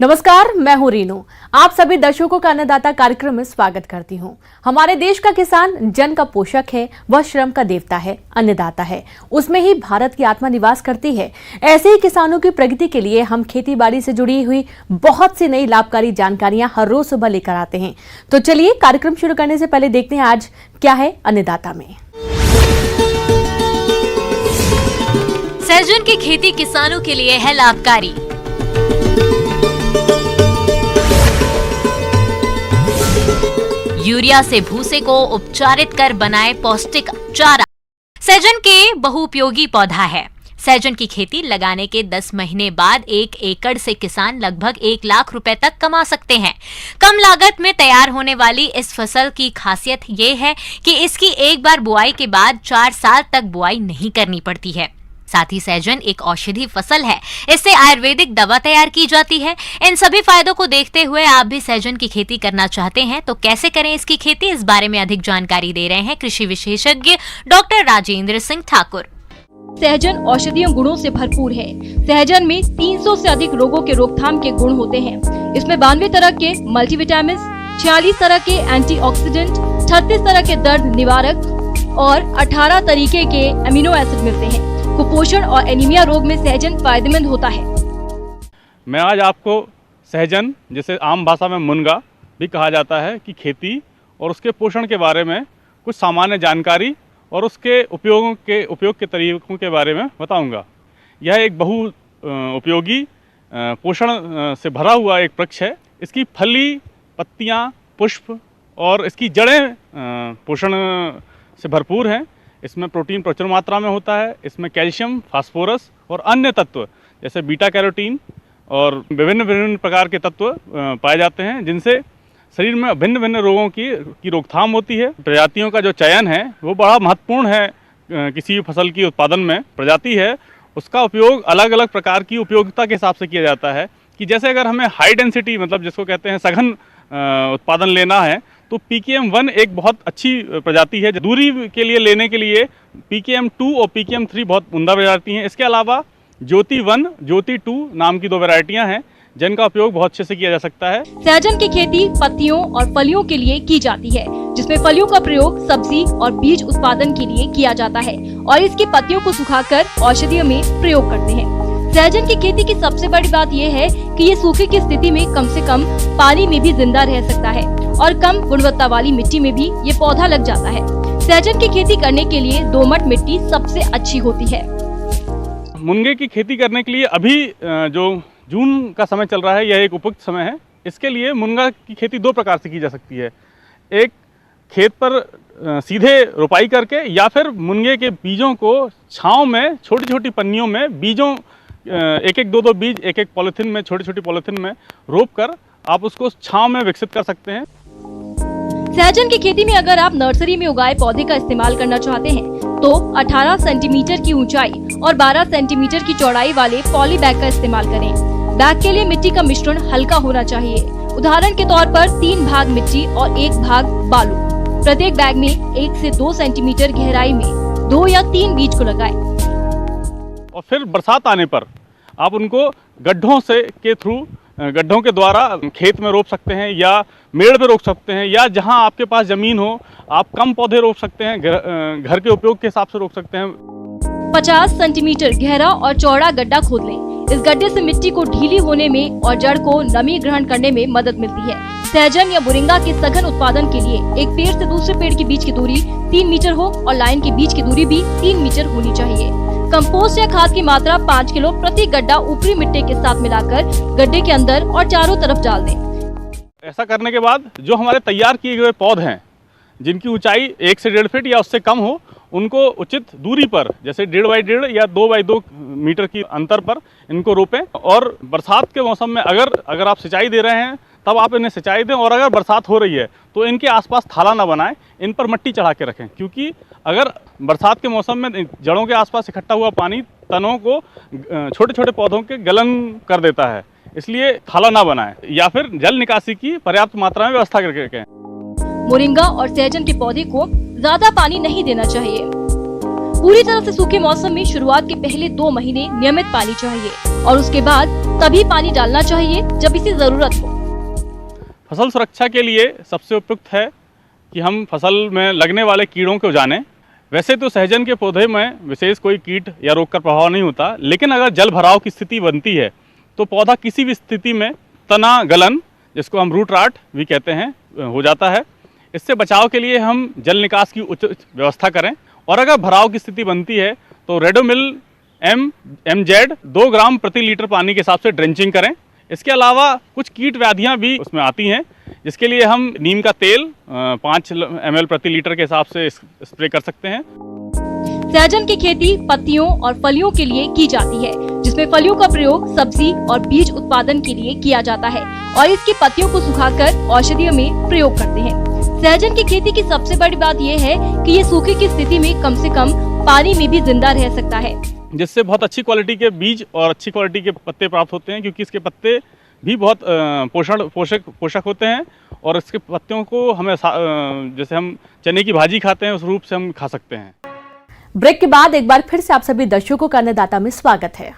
नमस्कार, मैं हूं रीनू। आप सभी दर्शकों का अन्नदाता कार्यक्रम में स्वागत करती हूं। हमारे देश का किसान जन का पोषक है, वह श्रम का देवता है, अन्नदाता है। उसमें ही भारत की आत्मा निवास करती है। ऐसे ही किसानों की प्रगति के लिए हम खेती बाड़ी से जुड़ी हुई बहुत सी नई लाभकारी जानकारियां हर रोज सुबह लेकर आते हैं। तो चलिए कार्यक्रम शुरू करने से पहले देखते हैं आज क्या है अन्नदाता में। सहजन की खेती किसानों के लिए है लाभकारी। यूरिया से भूसे को उपचारित कर बनाए पौष्टिक चारा। सहजन के बहुउपयोगी पौधा है। सहजन की खेती लगाने के 10 महीने बाद 1 एकड़ से किसान लगभग 1 लाख रुपए तक कमा सकते हैं। कम लागत में तैयार होने वाली इस फसल की खासियत ये है कि इसकी एक बार बुआई के बाद 4 साल तक बुआई नहीं करनी पड़ती है। साथ ही सहजन एक औषधि फसल है। इससे आयुर्वेदिक दवा तैयार की जाती है। इन सभी फायदों को देखते हुए आप भी सहजन की खेती करना चाहते हैं तो कैसे करें इसकी खेती, इस बारे में अधिक जानकारी दे रहे हैं कृषि विशेषज्ञ डॉक्टर राजेंद्र सिंह ठाकुर। सहजन औषधीय गुणों से भरपूर है। सहजन में 300 से अधिक रोगों के रोकथाम के गुण होते हैं। इसमें 92 तरह के मल्टीविटामिन, 46 तरह के एंटीऑक्सीडेंट, 36 तरह के दर्द निवारक और 18 तरीके के अमीनो एसिड मिलते हैं। कुपोषण और एनीमिया रोग में सहजन फायदेमंद होता है। मैं आज आपको सहजन, जिसे आम भाषा में मुनगा भी कहा जाता है, की खेती और उसके पोषण के बारे में कुछ सामान्य जानकारी और उसके उपयोग के तरीकों के बारे में बताऊंगा। यह एक बहु उपयोगी पोषण से भरा हुआ एक वृक्ष है। इसकी फली, पत्तियां, पुष्प और इसकी जड़ें पोषण से भरपूर हैं। इसमें प्रोटीन प्रचुर मात्रा में होता है। इसमें कैल्शियम, फास्फोरस और अन्य तत्व जैसे बीटा कैरोटीन और विभिन्न प्रकार के तत्व पाए जाते हैं, जिनसे शरीर में भिन्न भिन्न रोगों की रोकथाम होती है। प्रजातियों का जो चयन है वो बड़ा महत्वपूर्ण है। किसी भी फसल की उत्पादन में प्रजाति है, उसका उपयोग अलग अलग प्रकार की उपयोगिता के हिसाब से किया जाता है। कि जैसे अगर हमें हाई डेंसिटी, मतलब जिसको कहते हैं सघन उत्पादन लेना है, तो PKM1 एक बहुत अच्छी प्रजाति है। दूरी के लिए लेने के लिए PKM2 और PKM3 बहुत उम्दा प्रजाति हैं। इसके अलावा ज्योति 1, ज्योति 2 नाम की 2 वैरायटियां हैं, जिनका उपयोग बहुत अच्छे से किया जा सकता है। सहजन की खेती पत्तियों और फलियों के लिए की जाती है, जिसमें फलियों का प्रयोग सब्जी और बीज उत्पादन के लिए किया जाता है और इसकी पत्तियों को सुखाकर औषधियों में प्रयोग करते हैं। सहजन की खेती की सबसे बड़ी बात यह है कि ये सूखे की स्थिति में कम से कम पानी में भी जिंदा रह सकता है और कम गुणवत्ता वाली मिट्टी में भी ये पौधा लग जाता है। सहजन की खेती करने के लिए दोमट मिट्टी सबसे अच्छी होती है। मुनगे की खेती करने के लिए अभी जो जून का समय चल रहा है, यह एक उपयुक्त समय है। इसके लिए मुनगा की खेती 2 प्रकार से की जा सकती है। एक, खेत पर सीधे रोपाई करके, या फिर मुनगे के बीजों को छांव में छोटी छोटी पन्नियों में बीजों 1-1, 2-2 बीज एक पॉलिथीन में, छोटी छोटी पॉलिथीन में रोप कर आप उसको छांव में विकसित कर सकते हैं। सहजन की खेती में अगर आप नर्सरी में उगाए पौधे का इस्तेमाल करना चाहते हैं तो 18 सेंटीमीटर की ऊंचाई और 12 सेंटीमीटर की चौड़ाई वाले पॉली बैग का इस्तेमाल करें। बैग के लिए मिट्टी का मिश्रण हल्का होना चाहिए। उदाहरण के तौर पर 3 भाग मिट्टी और 1 भाग बालू। प्रत्येक बैग में 1 से 2 सेंटीमीटर गहराई में 2 या 3 बीज को लगाएं। और फिर बरसात आने पर आप उनको गड्ढों के द्वारा खेत में रोप सकते हैं, या मेड़ पे रोप सकते हैं, या जहां आपके पास जमीन हो आप कम पौधे रोप सकते हैं, घर के उपयोग के हिसाब से रोप सकते हैं। 50 सेंटीमीटर गहरा और चौड़ा गड्ढा खोद लें। इस गड्ढे से मिट्टी को ढीली होने में और जड़ को नमी ग्रहण करने में मदद मिलती है। सहजन या मोरिंगा के सघन उत्पादन के लिए एक पेड़ से दूसरे पेड़ के बीच की दूरी 3 मीटर हो और लाइन के बीच की दूरी भी 3 मीटर होनी चाहिए। कंपोस्ट या खाद की मात्रा 5 किलो प्रति गड्ढा ऊपरी मिट्टी के साथ मिलाकर गड्ढे के अंदर और चारों तरफ डाल दें। ऐसा करने के बाद जो हमारे तैयार किए हुए पौधे हैं, जिनकी ऊंचाई 1 से 1.5 फीट या उससे कम हो, उनको उचित दूरी पर, जैसे 1.5 बाई 1.5 या 2 बाई 2 मीटर की अंतर पर इनको रोपें। और बरसात के मौसम में अगर आप सिंचाई दे रहे हैं तब आप इन्हें सिंचाई दें, और अगर बरसात हो रही है तो इनके आसपास थाला ना बनाएं, इन पर मिट्टी चढ़ा के रखें। क्योंकि अगर बरसात के मौसम में जड़ों के आसपास इकट्ठा हुआ पानी तनों को, छोटे छोटे पौधों के गलन कर देता है, इसलिए थाला ना बनाएं, या फिर जल निकासी की पर्याप्त मात्रा में व्यवस्था करके रखें। मोरिंगा और सहजन के पौधे को ज्यादा पानी नहीं देना चाहिए। पूरी तरह से सूखे मौसम में शुरुआत के पहले 2 महीने नियमित पानी चाहिए और उसके बाद तभी पानी डालना चाहिए जब इसे जरूरत हो। फसल सुरक्षा के लिए सबसे उपयुक्त है कि हम फसल में लगने वाले कीड़ों को जानें। वैसे तो सहजन के पौधे में विशेष कोई कीट या रोग का प्रभाव नहीं होता, लेकिन अगर जल भराव की स्थिति बनती है तो पौधा किसी भी स्थिति में तना गलन, जिसको हम रूट राट भी कहते हैं, हो जाता है। इससे बचाव के लिए हम जल निकास की उचित व्यवस्था करें और अगर भराव की स्थिति बनती है तो रेडोमिल MZ 2 ग्राम प्रति लीटर पानी के हिसाब से ड्रेंचिंग करें। इसके अलावा कुछ कीट व्याधियाँ भी उसमें आती हैं, जिसके लिए हम नीम का तेल 5 ml प्रति लीटर के हिसाब से स्प्रे कर सकते हैं। सहजन की खेती पत्तियों और फलियों के लिए की जाती है, जिसमें फलियों का प्रयोग सब्जी और बीज उत्पादन के लिए किया जाता है और इसकी पत्तियों को सुखाकर औषधीय में प्रयोग करते हैं। सहजन की खेती की सबसे बड़ी बात यह है कि ये सूखे की स्थिति में कम से कम पानी में भी जिंदा रह सकता है, जिससे बहुत अच्छी क्वालिटी के बीज और अच्छी क्वालिटी के पत्ते प्राप्त होते हैं, क्योंकि इसके पत्ते भी बहुत पोषक होते हैं और इसके पत्तियों को हमें जैसे हम चने की भाजी खाते हैं उस रूप से हम खा सकते हैं। ब्रेक के बाद एक बार फिर से आप सभी दर्शकों का अन्नदाता में स्वागत है।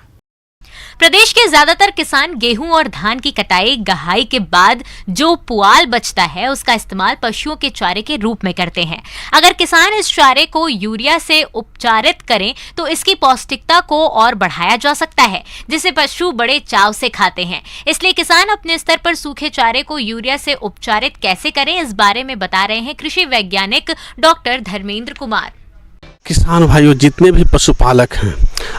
प्रदेश के ज्यादातर किसान गेहूं और धान की कटाई गहाई के बाद जो पुआल बचता है उसका इस्तेमाल पशुओं के चारे के रूप में करते हैं। अगर किसान इस चारे को यूरिया से उपचारित करें तो इसकी पौष्टिकता को और बढ़ाया जा सकता है, जिसे पशु बड़े चाव से खाते हैं। इसलिए किसान अपने स्तर पर सूखे चारे को यूरिया से उपचारित कैसे करें, इस बारे में बता रहे हैं कृषि वैज्ञानिक डॉक्टर धर्मेंद्र कुमार। किसान भाइयों, जितने भी पशुपालक हैं,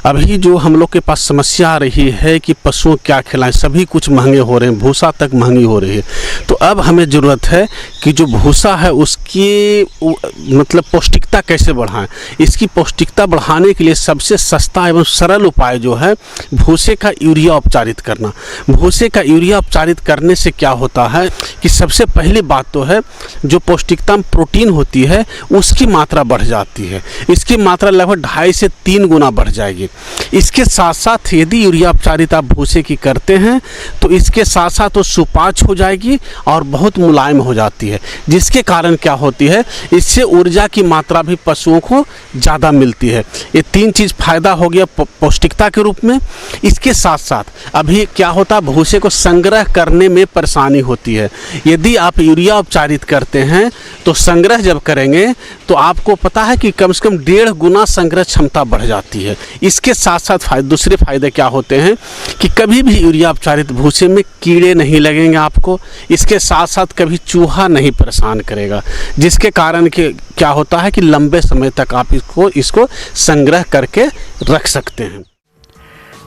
अभी जो हम लोग के पास समस्या आ रही है कि पशुओं क्या खिलाएं, सभी कुछ महंगे हो रहे हैं, भूसा तक महंगी हो रही है। तो अब हमें ज़रूरत है कि जो भूसा है उसकी मतलब पौष्टिकता कैसे बढ़ाएं। इसकी पौष्टिकता बढ़ाने के लिए सबसे सस्ता एवं सरल उपाय जो है भूसे का यूरिया उपचारित करना। भूसे का यूरिया उपचारित करने से क्या होता है कि सबसे पहली बात तो है जो पौष्टिकता में प्रोटीन होती है उसकी मात्रा बढ़ जाती है। इसकी मात्रा लगभग 2.5 से 3 गुना बढ़ जाएगी। इसके साथ साथ यदि यूरिया उपचारित आप भूसे की करते हैं तो इसके साथ साथ वो सुपाच्य हो जाएगी और बहुत मुलायम हो जाती है, जिसके कारण क्या होती है, इससे ऊर्जा की मात्रा भी पशुओं को ज़्यादा मिलती है। ये 3 चीज़ फायदा हो गया पौष्टिकता के रूप में। इसके साथ साथ अभी क्या होता है, भूसे को संग्रह करने में परेशानी होती है। यदि आप यूरिया उपचारित करते हैं तो संग्रह जब करेंगे तो आपको पता है कि कम से कम 1.5 गुना संग्रह क्षमता बढ़ जाती है। इसके साथ साथ दूसरे फायदे क्या होते हैं कि कभी भी यूरिया उपचारित भूसे में कीड़े नहीं लगेंगे आपको। इसके साथ साथ कभी चूहा नहीं परेशान करेगा, जिसके कारण कि क्या होता है कि लंबे समय तक आप इसको संग्रह करके रख सकते हैं।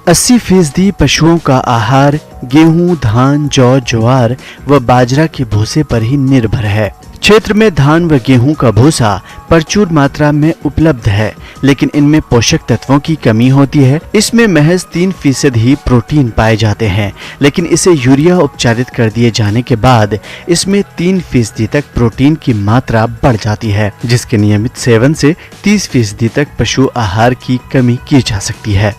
80% पशुओं का आहार गेहूं, धान, जौ, ज्वार व बाजरा के भूसे पर ही निर्भर है। क्षेत्र में धान व गेहूं का भूसा प्रचुर मात्रा में उपलब्ध है, लेकिन इनमें पोषक तत्वों की कमी होती है। इसमें महज 3% ही प्रोटीन पाए जाते हैं, लेकिन इसे यूरिया उपचारित कर दिए जाने के बाद इसमें 3% तक प्रोटीन की मात्रा बढ़ जाती है, जिसके नियमित सेवन से 30% तक पशु आहार की कमी की जा सकती है।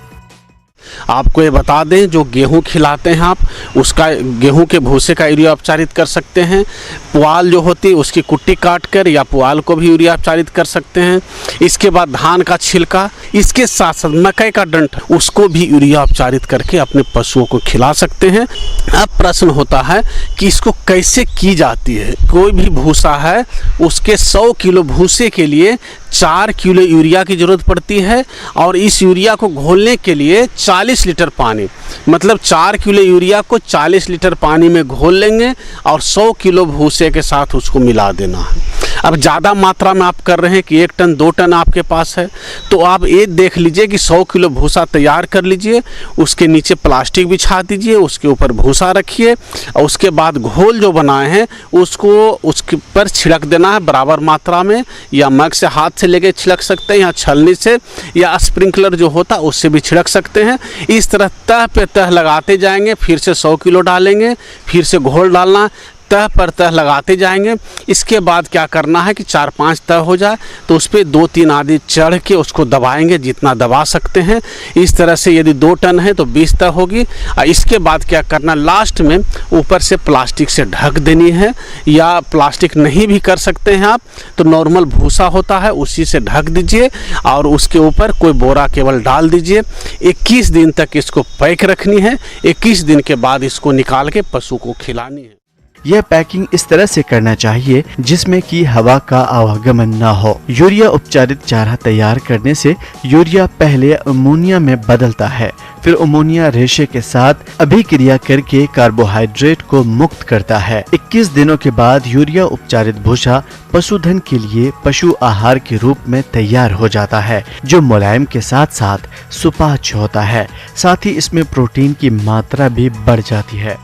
आपको ये बता दें, जो गेहूं खिलाते हैं आप, उसका गेहूं के भूसे का यूरिया उपचारित कर सकते हैं। पुआल जो होती है उसकी कुट्टी काट कर या पुआल को भी यूरिया उपचारित कर सकते हैं। इसके बाद धान का छिलका, इसके साथ साथ मकई का डंठ, उसको भी यूरिया उपचारित करके अपने पशुओं को खिला सकते हैं। अब प्रश्न होता है कि इसको कैसे की जाती है। कोई भी भूसा है उसके 100 किलो भूसे के लिए 4 किलो यूरिया की ज़रूरत पड़ती है और इस यूरिया को घोलने के लिए 40 लीटर पानी, मतलब 4 किलो यूरिया को 40 लीटर पानी में घोल लेंगे और 100 किलो भूसे के साथ उसको मिला देना है। अब ज़्यादा मात्रा में आप कर रहे हैं कि 1 टन 2 टन आपके पास है, तो आप ये देख लीजिए कि 100 किलो भूसा तैयार कर लीजिए, उसके नीचे प्लास्टिक बिछा दीजिए, उसके ऊपर भूसा रखिए और उसके बाद घोल जो बनाए हैं उसको उसके पर छिड़क देना है बराबर मात्रा में, या मग से हाथ से लेके छिड़क सकते हैं या छलनी से, या स्प्रिंकलर जो होता है उससे भी छिड़क सकते हैं। इस तरह तह पे तह लगाते जाएंगे, फिर से 100 किलो डालेंगे, फिर से घोल डालना, तह पर तह लगाते जाएंगे। इसके बाद क्या करना है कि 4-5 तह हो जाए तो उस पर 2-3 आदमी चढ़ के उसको दबाएंगे, जितना दबा सकते हैं। इस तरह से यदि 2 टन है तो 20 तह होगी। और इसके बाद क्या करना, लास्ट में ऊपर से प्लास्टिक से ढक देनी है, या प्लास्टिक नहीं भी कर सकते हैं आप तो नॉर्मल भूसा होता है उसी से ढक दीजिए और उसके ऊपर कोई बोरा केवल डाल दीजिए। 21 दिन तक इसको पैक रखनी है। 21 दिन के बाद इसको निकाल के पशु को खिलानी है। यह पैकिंग इस तरह से करना चाहिए जिसमें कि हवा का आवागमन न हो। यूरिया उपचारित चारा तैयार करने से यूरिया पहले अमोनिया में बदलता है, फिर अमोनिया रेशे के साथ अभिक्रिया करके कार्बोहाइड्रेट को मुक्त करता है। 21 दिनों के बाद यूरिया उपचारित भूसा पशुधन के लिए पशु आहार के रूप में तैयार हो जाता है, जो मुलायम के साथ साथ सुपाच्य होता है। साथ ही इसमें प्रोटीन की मात्रा भी बढ़ जाती है।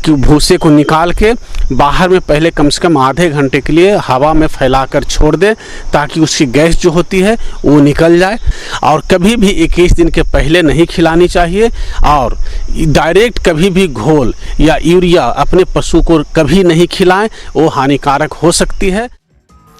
कि भूसे को निकाल के बाहर में पहले कम से कम आधे घंटे के लिए हवा में फैलाकर छोड़ दें, ताकि उसकी गैस जो होती है वो निकल जाए। और कभी भी 21 दिन के पहले नहीं खिलानी चाहिए। और डायरेक्ट कभी भी घोल या यूरिया अपने पशु को कभी नहीं खिलाएं, वो हानिकारक हो सकती है।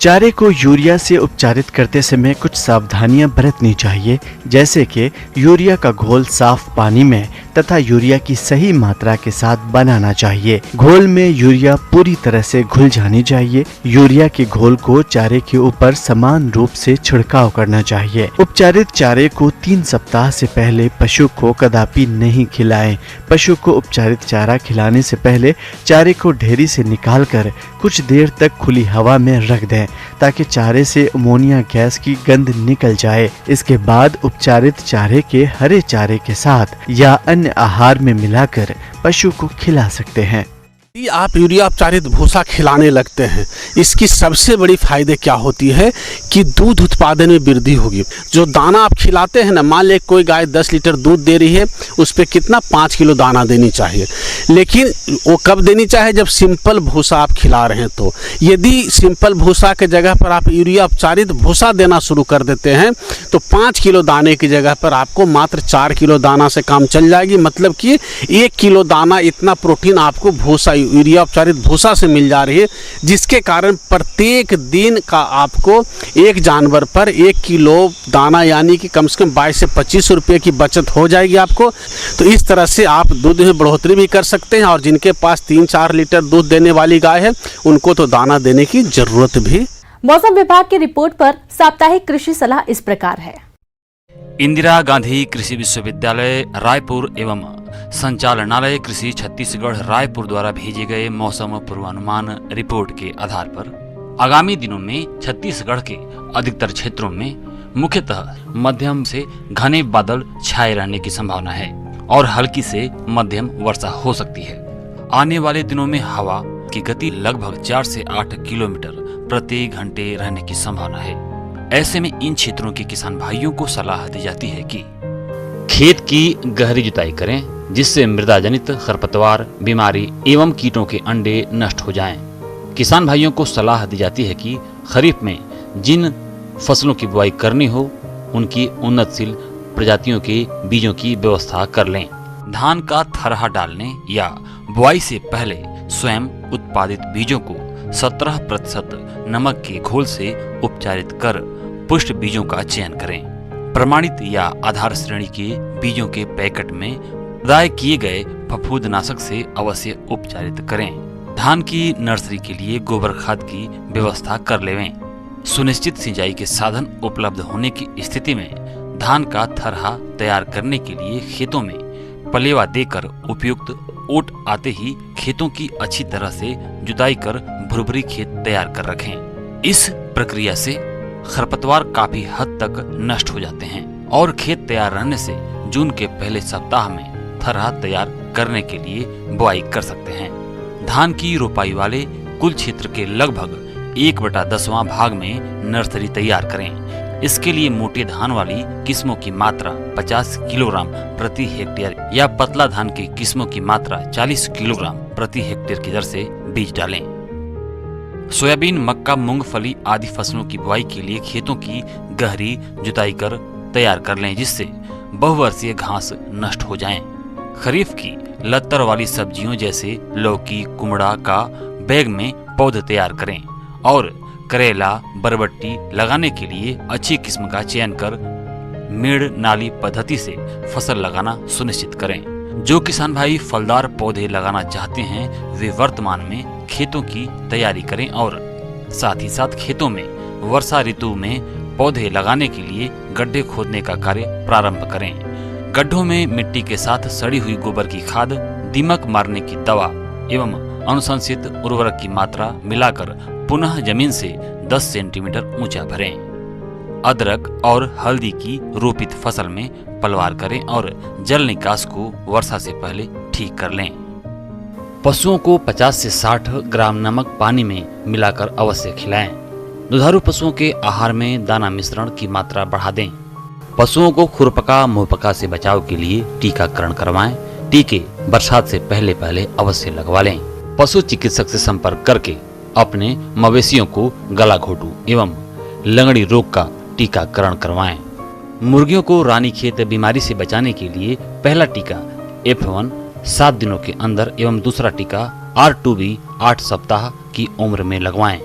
चारे को यूरिया से उपचारित करते समय कुछ सावधानियां बरतनी चाहिए, जैसे कि यूरिया का घोल साफ पानी में तथा यूरिया की सही मात्रा के साथ बनाना चाहिए। घोल में यूरिया पूरी तरह से घुल जानी चाहिए। यूरिया के घोल को चारे के ऊपर समान रूप से छिड़काव करना चाहिए। उपचारित चारे को 3 सप्ताह से पहले पशु को कदापि नहीं खिलाएं। पशु को उपचारित चारा खिलाने से पहले चारे को ढेरी से निकालकर कुछ देर तक खुली हवा में रख दें, ताकि चारे से अमोनिया गैस की गंध निकल जाए। इसके बाद उपचारित चारे के हरे चारे के साथ या अन्य आहार में मिलाकर पशु को खिला सकते हैं। यदि आप यूरिया उपचारित भूसा खिलाने लगते हैं, इसकी सबसे बड़ी फायदे क्या होती है कि दूध उत्पादन में वृद्धि होगी। जो दाना आप खिलाते हैं ना, मान ले कोई गाय 10 लीटर दूध दे रही है, उस पर कितना 5 किलो दाना देनी चाहिए। लेकिन वो कब देनी चाहिए, जब सिंपल भूसा आप खिला रहे हैं। तो यदि सिंपल भूसा के जगह पर आप यूरिया उपचारित भूसा देना शुरू कर देते हैं तो 5 किलो दाने की जगह पर आपको मात्र 4 किलो दाना से काम चल जाएगी। मतलब कि 1 किलो दाना इतना प्रोटीन आपको भूसा यूरिया उपचारित भूसा से मिल जा रही है, जिसके कारण प्रत्येक दिन का आपको एक जानवर पर 1 किलो दाना यानी कि कम से कम 22 से 25 रुपये की बचत हो जाएगी आपको। तो इस तरह से आप दूध में बढ़ोतरी भी कर सकते हैं। और जिनके पास 3-4 लीटर दूध देने वाली गाय है, उनको तो दाना देने की जरूरत भी। मौसम विभाग की रिपोर्ट पर साप्ताहिक कृषि सलाह इस प्रकार है। इंदिरा गांधी कृषि विश्वविद्यालय रायपुर एवं संचालनालय कृषि छत्तीसगढ़ रायपुर द्वारा भेजे गए मौसम पूर्वानुमान रिपोर्ट के आधार पर आगामी दिनों में छत्तीसगढ़ के अधिकतर क्षेत्रों में मुख्यतः मध्यम से घने बादल छाए रहने की संभावना है और हल्की से मध्यम वर्षा हो सकती है। आने वाले दिनों में हवा की गति लगभग 4 से 8 किलोमीटर प्रति घंटे रहने की संभावना है। ऐसे में इन क्षेत्रों के किसान भाइयों को सलाह दी जाती है कि खेत की गहरी जुताई करें, जिससे मृदा जनित खरपतवार, बीमारी एवं कीटों के अंडे नष्ट हो जाएं। किसान भाइयों को सलाह दी जाती है कि खरीफ में जिन फसलों की बुआई करनी हो, उनकी उन्नतशील प्रजातियों के बीजों की व्यवस्था कर लें। धान का थरहा डालने या बुआई से पहले स्वयं उत्पादित बीजों को 17% नमक के घोल से उपचारित कर पुष्ट बीजों का चयन करें। प्रमाणित या आधार श्रेणी के बीजों के पैकेट में प्रदाय किए गए फफूंदनाशक से अवश्य उपचारित करें। धान की नर्सरी के लिए गोबर खाद की व्यवस्था कर लेवें। सुनिश्चित सिंचाई के साधन उपलब्ध होने की स्थिति में धान का थरहा तैयार करने के लिए खेतों में पलेवा देकर उपयुक्त ओट आते ही खेतों की अच्छी तरह से जुताई कर भुरभुरी खेत तैयार कर रखें। इस प्रक्रिया से खरपतवार काफी हद तक नष्ट हो जाते हैं और खेत तैयार रहने से जून के पहले सप्ताह में थरहा तैयार करने के लिए बुआई कर सकते हैं। धान की रोपाई वाले कुल क्षेत्र के लगभग 1/10वां भाग में नर्सरी तैयार करें। इसके लिए मोटे धान वाली किस्मों की मात्रा 50 किलोग्राम प्रति हेक्टेयर या पतला धान की किस्मों की मात्रा 40 किलोग्राम प्रति हेक्टेयर की दर से बीज डालें। सोयाबीन, मक्का, मूंगफली आदि फसलों की बुआई के लिए खेतों की गहरी जुताई कर तैयार कर लें, जिससे बहुवर्षीय घास नष्ट हो जाएं। खरीफ की लत्तर वाली सब्जियों जैसे लौकी, कुमड़ा का बैग में पौधे तैयार करें और करेला, बरबट्टी लगाने के लिए अच्छी किस्म का चयन कर मेड़ नाली पद्धति से फसल लगाना सुनिश्चित करें। जो किसान भाई फलदार पौधे लगाना चाहते हैं वे वर्तमान में खेतों की तैयारी करें और साथ ही साथ खेतों में वर्षा ऋतु में पौधे लगाने के लिए गड्ढे खोदने का कार्य प्रारंभ करें। गड्ढों में मिट्टी के साथ सड़ी हुई गोबर की खाद, दीमक मारने की दवा एवं अनुशंसित उर्वरक की मात्रा मिलाकर पुनः जमीन से 10 सेंटीमीटर ऊंचा भरें। अदरक और हल्दी की रोपित फसल में पलवार करें और जल निकास को वर्षा से पहले ठीक कर लें। पशुओं को 50 से 60 ग्राम नमक पानी में मिलाकर अवश्य खिलाएं। दुधारू पशुओं के आहार में दाना मिश्रण की मात्रा बढ़ा दें। पशुओं को खुरपका मुंहपका से बचाव के लिए टीकाकरण करवाएं। टीके बरसात से पहले अवश्य लगवा लें। पशु चिकित्सक से संपर्क करके अपने मवेशियों को गला घोटू एवं लंगड़ी रोग का टीकाकरण करवाएं। मुर्गियों को रानीखेत बीमारी से बचाने के लिए पहला टीका F1 7 दिनों के अंदर एवं दूसरा टीका R2B 8 सप्ताह की उम्र में लगवाएं।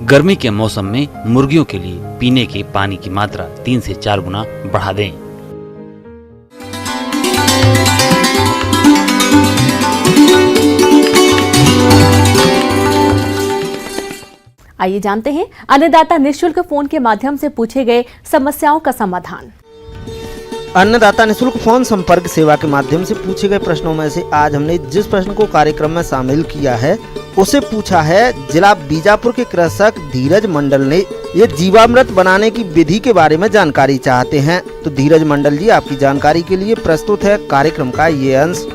गर्मी के मौसम में मुर्गियों के लिए पीने के पानी की मात्रा 3 से 4 गुना बढ़ा दें। आइए जानते हैं अन्नदाता निःशुल्क फोन के माध्यम से पूछे गए समस्याओं का समाधान। अन्नदाता निःशुल्क फोन संपर्क सेवा के माध्यम से पूछे गए प्रश्नों में से आज हमने जिस प्रश्न को कार्यक्रम में शामिल किया है उसे पूछा है जिला बीजापुर के कृषक धीरज मंडल ने। ये जीवामृत बनाने की विधि के बारे में जानकारी चाहते हैं। तो धीरज मंडल जी, आपकी जानकारी के लिए प्रस्तुत है कार्यक्रम का ये अंश।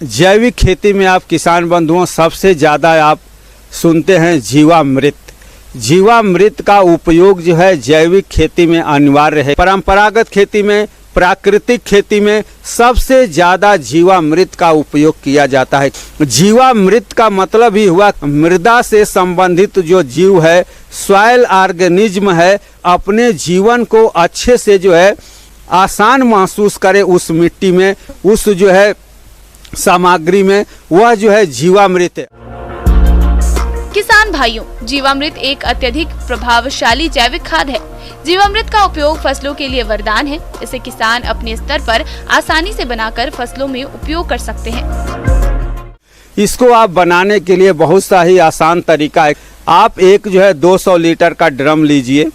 जैविक खेती में आप किसान बंधुओं सबसे ज़्यादा आप सुनते हैं जीवामृत। जीवामृत का उपयोग जो है जैविक खेती में अनिवार्य है। परंपरागत खेती में, प्राकृतिक खेती में सबसे ज़्यादा जीवामृत का उपयोग किया जाता है। जीवामृत का मतलब ही हुआ मृदा से संबंधित जो जीव है, सॉइल ऑर्गेनिज्म है, अपने जीवन को अच्छे से जो है आसान महसूस करे उस मिट्टी में, उस जो है सामग्री में, वह जो है जीवामृत है। किसान भाइयों, जीवामृत एक अत्यधिक प्रभावशाली जैविक खाद है। जीवामृत का उपयोग फसलों के लिए वरदान है। इसे किसान अपने स्तर पर आसानी से बनाकर फसलों में उपयोग कर सकते हैं। इसको आप बनाने के लिए बहुत सा ही आसान तरीका है। आप एक जो है 200 लीटर का ड्रम लीजिए,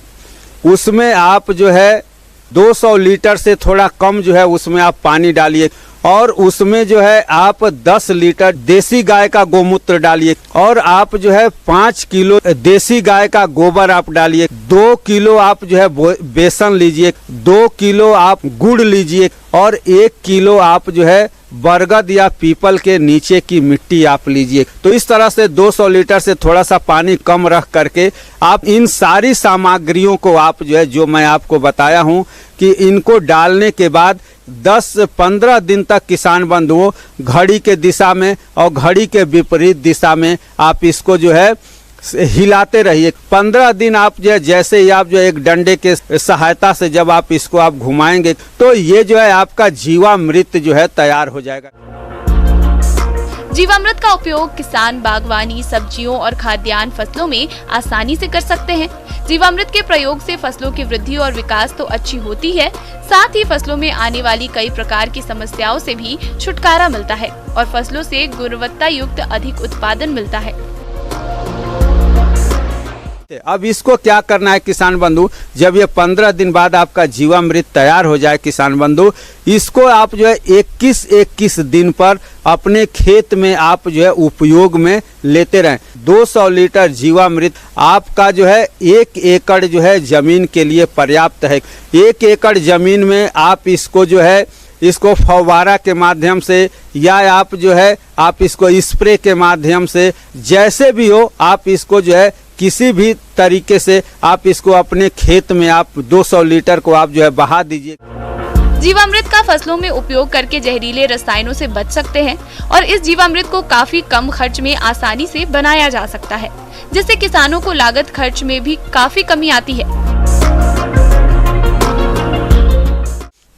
उसमें आप जो है 200 लीटर से थोड़ा कम जो है उसमें आप पानी डालिए और उसमें जो है आप 10 लीटर देसी गाय का गोमूत्र डालिए और आप जो है 5 किलो देसी गाय का गोबर आप डालिए, 2 किलो आप जो है बेसन लीजिए, 2 किलो आप गुड़ लीजिए और 1 किलो आप जो है बरगद या पीपल के नीचे की मिट्टी आप लीजिए। तो इस तरह से 200 लीटर से थोड़ा सा पानी कम रख करके आप इन सारी सामग्रियों को आप जो है, जो मैं आपको बताया हूँ कि इनको डालने के बाद 10-15 दिन तक किसान बंधुओं घड़ी के दिशा में और घड़ी के विपरीत दिशा में आप इसको जो है हिलाते रहिए। 15 दिन आप जो है जैसे ही आप जो एक डंडे के सहायता से जब आप इसको आप घुमाएंगे तो ये जो है आपका जीवामृत जो है तैयार हो जाएगा। जीवामृत का उपयोग किसान बागवानी, सब्जियों और खाद्यान्न फसलों में आसानी से कर सकते हैं। जीवामृत के प्रयोग से फसलों की वृद्धि और विकास तो अच्छी होती है, साथ ही फसलों में आने वाली कई प्रकार की समस्याओं से भी छुटकारा मिलता है और फसलों से गुणवत्ता युक्त अधिक उत्पादन मिलता है। अब इसको क्या करना है किसान बंधु, जब ये 15 दिन बाद आपका जीवामृत तैयार हो जाए किसान बंधु, इसको आप जो है 21-21 दिन पर अपने खेत में आप जो है उपयोग में लेते रहें। 200 लीटर जीवामृत आपका जो है 1 एकड़ जो है जमीन के लिए पर्याप्त है। 1 एकड़ जमीन में आप इसको जो है इसको फव्वारा के माध्यम से या आप जो है आप इसको स्प्रे के माध्यम से जैसे भी हो आप इसको जो है किसी भी तरीके से आप इसको अपने खेत में आप 200 लीटर को आप जो है बहा दीजिए। जीवामृत का फसलों में उपयोग करके जहरीले रसायनों से बच सकते हैं और इस जीवामृत को काफी कम खर्च में आसानी से बनाया जा सकता है, जिससे किसानों को लागत खर्च में भी काफी कमी आती है।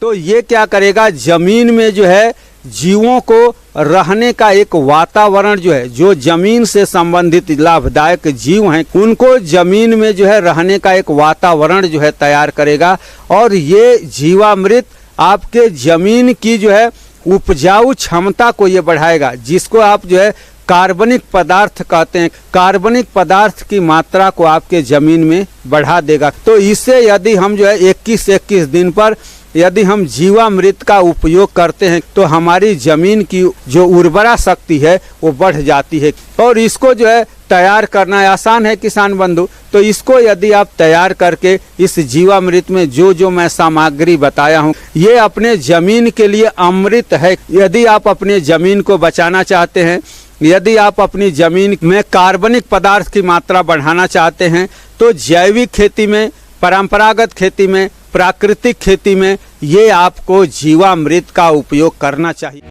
तो ये क्या करेगा, जमीन में जो है जीवों को रहने का एक वातावरण जो है, जो जमीन से संबंधित लाभदायक जीव हैं उनको जमीन में जो है रहने का एक वातावरण जो है तैयार करेगा। और ये जीवामृत आपके जमीन की जो है उपजाऊ क्षमता को ये बढ़ाएगा, जिसको आप जो है कार्बनिक पदार्थ कहते हैं। कार्बनिक पदार्थ की मात्रा को आपके जमीन में बढ़ा देगा। तो इससे यदि हम जो है 21-21 दिन पर यदि हम जीवामृत का उपयोग करते हैं तो हमारी जमीन की जो उर्वरा शक्ति है वो बढ़ जाती है। और इसको जो है तैयार करना आसान है किसान बंधु। तो इसको यदि आप तैयार करके इस जीवामृत में जो जो मैं सामग्री बताया हूँ, ये अपने जमीन के लिए अमृत है। यदि आप अपने जमीन को बचाना चाहते हैं, यदि आप अपनी जमीन में कार्बनिक पदार्थ की मात्रा बढ़ाना चाहते हैं, तो जैविक खेती में, परंपरागत खेती में, प्राकृतिक खेती में ये आपको जीवामृत का उपयोग करना चाहिए।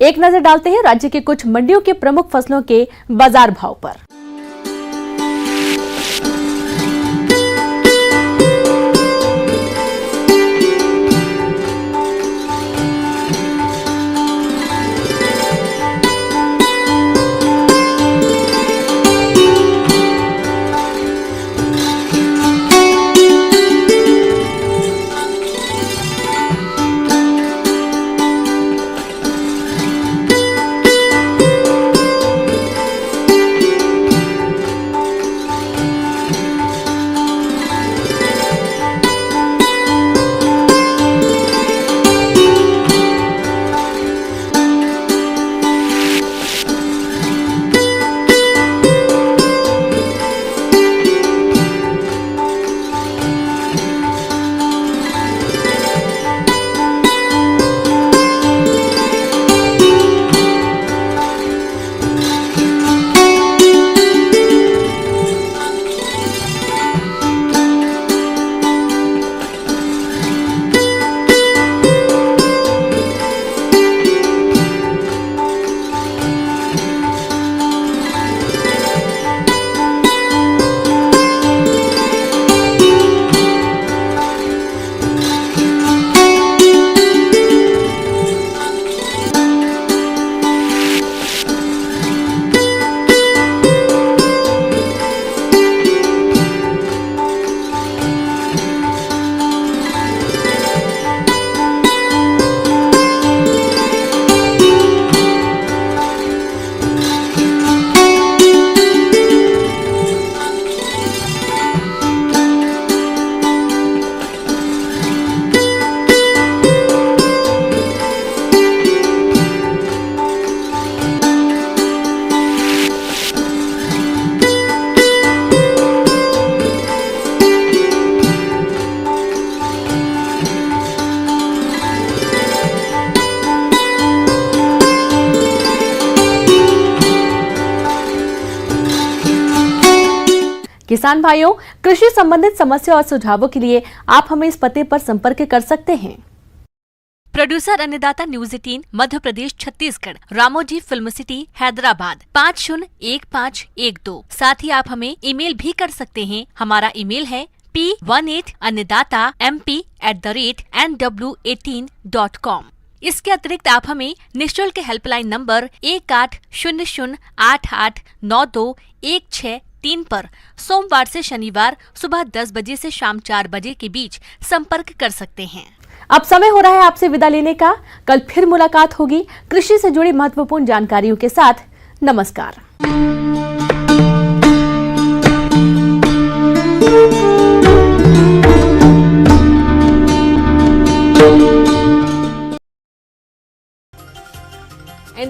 एक नजर डालते हैं राज्य के कुछ मंडियों के प्रमुख फसलों के बाजार भाव पर। किसान भाइयों, कृषि संबंधित समस्या और सुझावों के लिए आप हमें इस पते पर संपर्क कर सकते हैं। प्रोड्यूसर अन्नदाता news 18 Madhya Pradesh Chhattisgarh, Ramoji film city Hyderabad 501512। साथ ही आप हमें ईमेल भी कर सकते हैं। हमारा ईमेल है p18annadatamp@nw18.com। इसके अतिरिक्त आप हमें निःशुल्क हेल्पलाइन नंबर 1800889216 पर सोमवार से शनिवार सुबह 10 बजे से शाम 4 बजे के बीच संपर्क कर सकते हैं। अब समय हो रहा है आपसे विदा लेने का। कल फिर मुलाकात होगी कृषि से जुड़ी महत्वपूर्ण जानकारियों के साथ। नमस्कार।